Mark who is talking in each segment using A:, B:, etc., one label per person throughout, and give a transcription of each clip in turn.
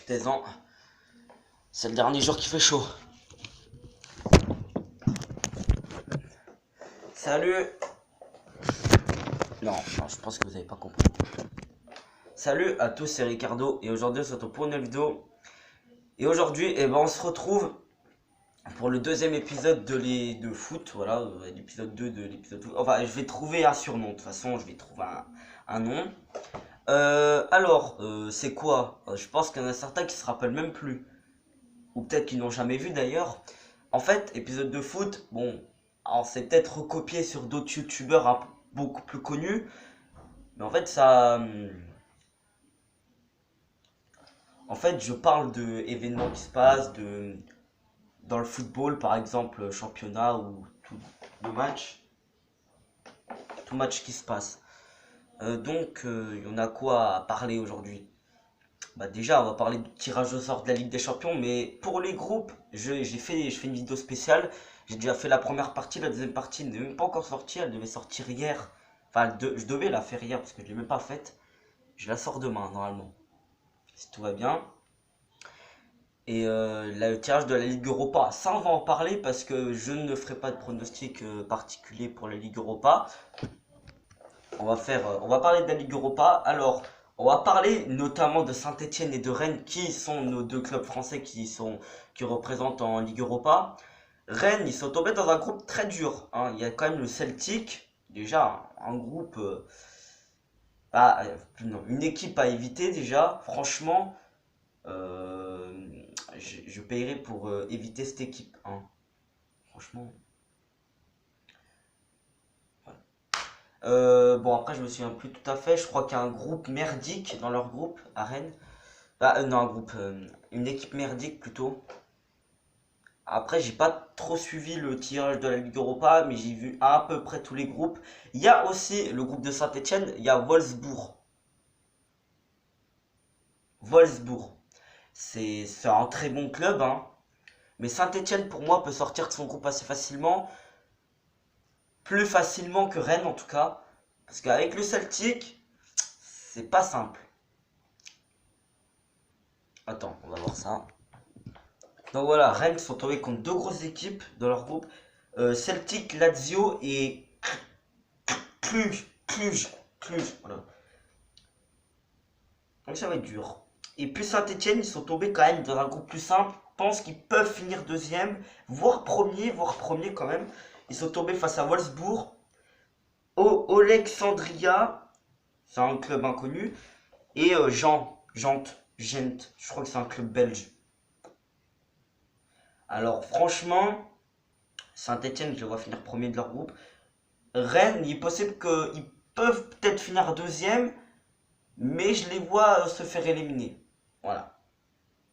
A: profitez-en. C'est le dernier jour qui fait chaud. Salut. Non, je pense que vous n'avez pas compris. Salut à tous, c'est Ricardo et aujourd'hui on se retrouve pour une vidéo. Et aujourd'hui, on se retrouve pour le deuxième épisode de foot. Voilà, l'épisode 2 de l'épisode 2. Enfin, je vais trouver un surnom. De toute façon, je vais trouver un nom. C'est quoi? Je pense qu'il y en a certains qui se rappellent même plus. Ou peut-être qu'ils n'ont jamais vu d'ailleurs. En fait, épisode de foot, bon, alors c'est peut-être recopié sur d'autres youtubeurs beaucoup plus connus. Mais en fait, En fait, je parle de événements qui se passent, dans le football, par exemple, championnat ou tout match. Tout match qui se passe. Il y en a quoi à parler aujourd'hui? Bah déjà, on va parler du tirage au sort de la Ligue des Champions, mais pour les groupes, je fais une vidéo spéciale. J'ai déjà fait la première partie, la deuxième partie n'est même pas encore sortie, elle devait sortir hier. Enfin, je devais la faire hier parce que je l'ai même pas faite. Je la sors demain, normalement, si tout va bien. Et le tirage de la Ligue Europa, ça on va en parler parce que je ne ferai pas de pronostic particulier pour la Ligue Europa. On va parler de la Ligue Europa. Alors, on va parler notamment de Saint-Etienne et de Rennes, qui sont nos deux clubs français qui représentent en Ligue Europa. Rennes, ils sont tombés dans un groupe très dur, hein. Il y a quand même le Celtic, déjà un groupe, une équipe à éviter déjà. Franchement, je paierais pour éviter cette équipe, hein. Franchement. Bon, après, je me souviens plus tout à fait. Je crois qu'il y a un groupe merdique dans leur groupe à Rennes. Non, une équipe merdique plutôt. Après, j'ai pas trop suivi le tirage de la Ligue Europa, mais j'ai vu à peu près tous les groupes. Il y a aussi le groupe de Saint-Etienne, il y a Wolfsburg. Wolfsburg. C'est un très bon club, hein. Mais Saint-Etienne, pour moi, peut sortir de son groupe assez facilement. Plus facilement que Rennes, en tout cas. Parce qu'avec le Celtic, c'est pas simple. Attends, on va voir ça. Donc voilà, Rennes sont tombés contre deux grosses équipes dans leur groupe. Celtic, Lazio et Cluj. Voilà. Donc ça va être dur. Et puis Saint-Etienne, ils sont tombés quand même dans un groupe plus simple. Je pense qu'ils peuvent finir deuxième, voire premier quand même. Ils sont tombés face à Wolfsburg. Alexandria, c'est un club inconnu. Et Gent, je crois que c'est un club belge. Alors franchement, Saint-Etienne, je le vois finir premier de leur groupe. Rennes, il est possible qu'ils peuvent peut-être finir deuxième, mais je les vois se faire éliminer. Voilà.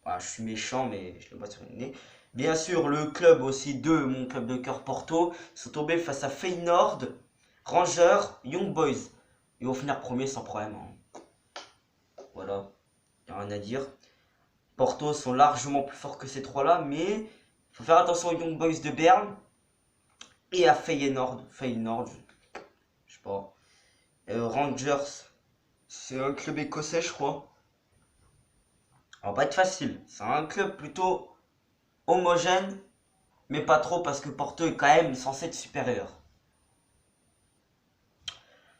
A: Voilà, je suis méchant, mais je les vois se faire éliminer. Bien sûr, le club aussi de mon club de cœur Porto sont tombés face à Feyenoord, Rangers, Young Boys. Ils vont finir premier sans problème, hein. Voilà, il n'y a rien à dire. Porto sont largement plus forts que ces trois-là, mais il faut faire attention aux Young Boys de Berne et à Feyenoord, je sais pas. Rangers, c'est un club écossais, je crois. Ça va pas être facile. C'est un club plutôt homogène, mais pas trop parce que Porto est quand même censé être supérieur.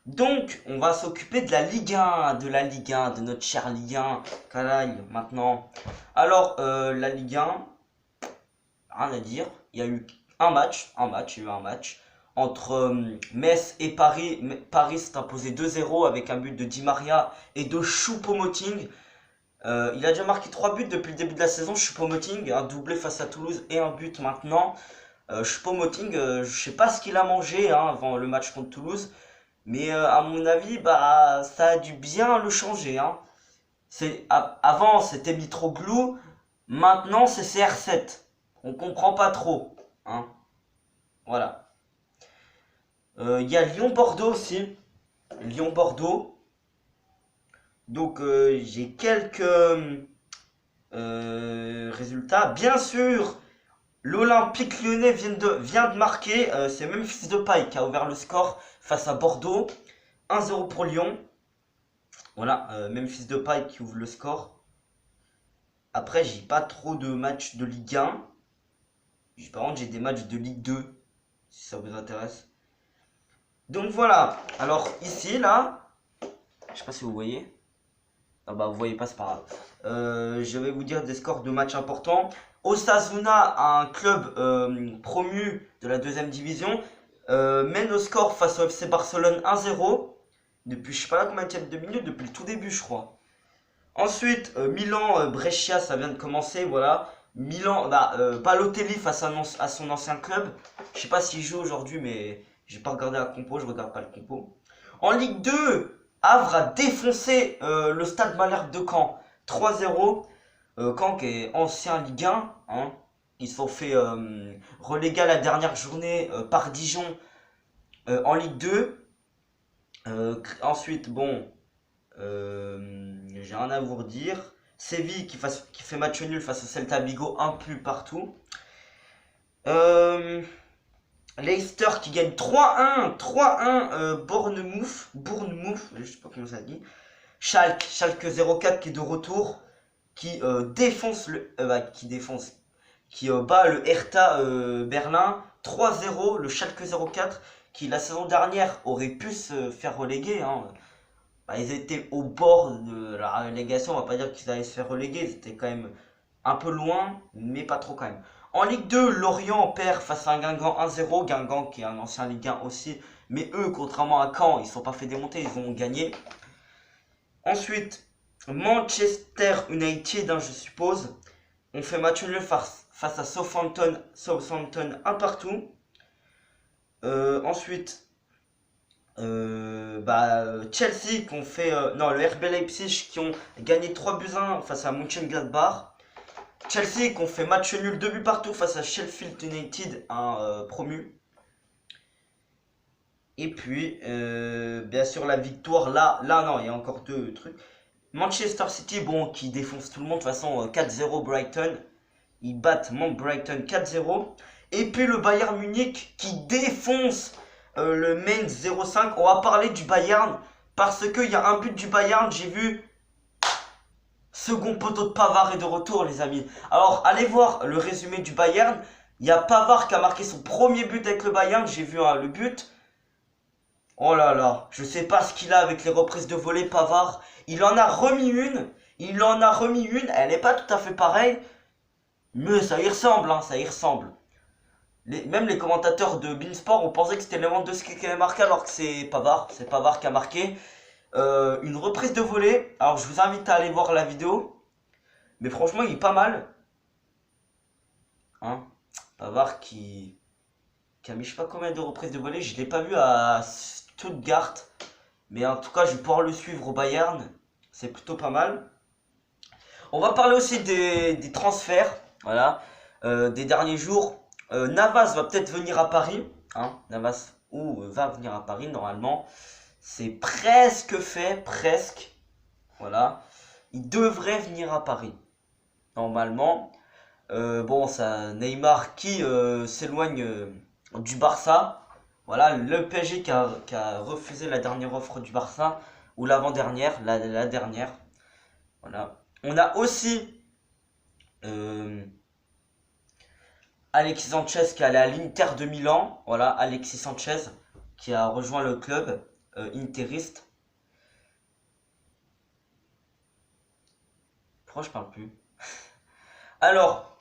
A: Donc, on va s'occuper de la Ligue 1, de notre chère Ligue 1. Calaille, maintenant. Alors, la Ligue 1, rien à dire. Il y a eu un match entre Metz et Paris. Paris s'est imposé 2-0 avec un but de Di Maria et de Choupo-Moting. Il a déjà marqué 3 buts depuis le début de la saison, Choupo-Moting, un doublé face à Toulouse et un but maintenant. Choupo-Moting, je sais pas ce qu'il a mangé avant le match contre Toulouse, mais à mon avis, ça a dû bien le changer, hein. Avant c'était Mitroglou, maintenant c'est CR7. On comprend pas trop, hein. Voilà. Il y a Lyon-Bordeaux aussi. Lyon-Bordeaux. Donc j'ai quelques résultats. Bien sûr, l'Olympique Lyonnais vient de marquer. C'est Memphis Depay qui a ouvert le score face à Bordeaux. 1-0 pour Lyon. Voilà, Memphis Depay qui ouvre le score. Après, j'ai pas trop de matchs de Ligue 1. Par contre, j'ai des matchs de Ligue 2, si ça vous intéresse. Donc voilà. Alors ici, là, je sais pas si vous voyez. Ah bah vous voyez pas, c'est pas grave. Je vais vous dire des scores de matchs importants. Osasuna, un club promu de la deuxième division, mène au score face au FC Barcelone 1-0. Depuis je sais pas là combien de minutes, depuis le tout début je crois. Ensuite, Milan, Brescia, ça vient de commencer, voilà. Milan, Balotelli face à son ancien club. Je sais pas s'il joue aujourd'hui, mais j'ai pas regardé la compo, je regarde pas le compo. En Ligue 2, Havre a défoncé le Stade Malherbe de Caen, 3-0. Caen qui est ancien Ligue 1, hein. Ils se sont fait reléguer à la dernière journée par Dijon en Ligue 2. Ensuite, bon, j'ai rien à vous redire. Séville qui fait match nul face au Celta Vigo, un but partout. Leicester qui gagne 3-1 Bournemouth, je sais pas comment ça dit. Schalke 04 qui est de retour, qui bat le Hertha Berlin 3-0, le Schalke 04 qui la saison dernière aurait pu se faire reléguer, hein. Ils étaient au bord de la relégation, on va pas dire qu'ils allaient se faire reléguer, ils étaient quand même un peu loin, mais pas trop quand même. En Ligue 2, Lorient perd face à un Guingamp 1-0, Guingamp qui est un ancien Ligue 1 aussi, mais eux, contrairement à Caen, ils ne sont pas fait démonter, ils ont gagné. Ensuite, Manchester United, hein, je suppose, on fait match nul face à Southampton 1-1. Ensuite, Chelsea qui ont fait le RB Leipzig qui ont gagné 3-1 face à Mönchengladbach. Chelsea qui ont fait match nul 2 buts partout face à Sheffield United, un promu. Et puis bien sûr la victoire là non, il y a encore deux trucs. Manchester City, bon, qui défonce tout le monde de toute façon, 4-0 Brighton. Ils battent Brighton 4-0. Et puis le Bayern Munich qui défonce le Mainz 0-5. On va parler du Bayern parce qu'il y a un but du Bayern, j'ai vu. Second poteau de Pavard est de retour, les amis. Alors allez voir le résumé du Bayern. Il y a Pavard qui a marqué son premier but avec le Bayern. J'ai vu le but. Oh là là, je sais pas ce qu'il a avec les reprises de volée, Pavard. Il en a remis une. Elle n'est pas tout à fait pareille. Mais ça y ressemble, hein, ça y ressemble. Même les commentateurs de Beansport ont pensé que c'était Lewandowski qui avait marqué alors que c'est Pavard. C'est Pavard qui a marqué. Une reprise de volée. Alors je vous invite à aller voir la vidéo. Mais franchement il est pas mal. Hein, Pavard qui a mis je sais pas combien de reprises de volée. Je l'ai pas vu à Stuttgart. Mais en tout cas je vais pouvoir le suivre au Bayern. C'est plutôt pas mal. On va parler aussi des transferts. Voilà. Des derniers jours. Navas va peut-être venir à Paris. Hein, Navas va venir à Paris normalement. C'est presque fait, presque. Voilà. Il devrait venir à Paris. Normalement. Bon, ça, Neymar qui s'éloigne du Barça. Voilà, le PSG qui a refusé la dernière offre du Barça. Ou l'avant-dernière, la dernière. Voilà. On a aussi Alexis Sanchez qui est allé à l'Inter de Milan. Voilà, Alexis Sanchez qui a rejoint le club interiste. Pourquoi je parle plus? Alors,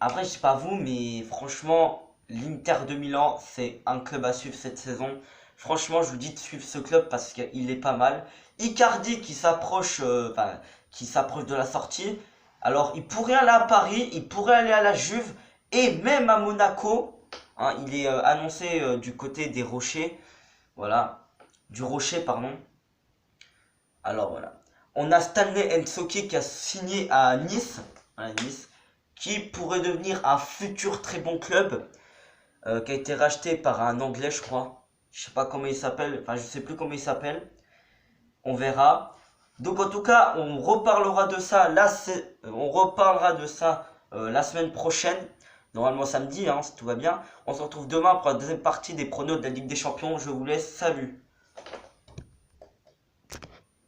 A: après je sais pas vous, mais franchement, l'Inter de Milan, c'est un club à suivre cette saison. Franchement, je vous dis de suivre ce club parce qu'il est pas mal. Icardi qui s'approche de la sortie. Alors, il pourrait aller à Paris, il pourrait aller à la Juve et même à Monaco. Hein, il est annoncé du côté des Rochers. Voilà, du Rocher, pardon. Alors voilà. On a Stanley Nsoki qui a signé à Nice. Voilà, Nice. Qui pourrait devenir un futur très bon club. Qui a été racheté par un Anglais, je crois. Je sais pas comment il s'appelle. Enfin, je sais plus comment il s'appelle. On verra. Donc en tout cas, on reparlera de ça. Là, la semaine prochaine. Normalement samedi, hein, si tout va bien. On se retrouve demain pour la deuxième partie des pronos de la Ligue des Champions. Je vous laisse. Salut.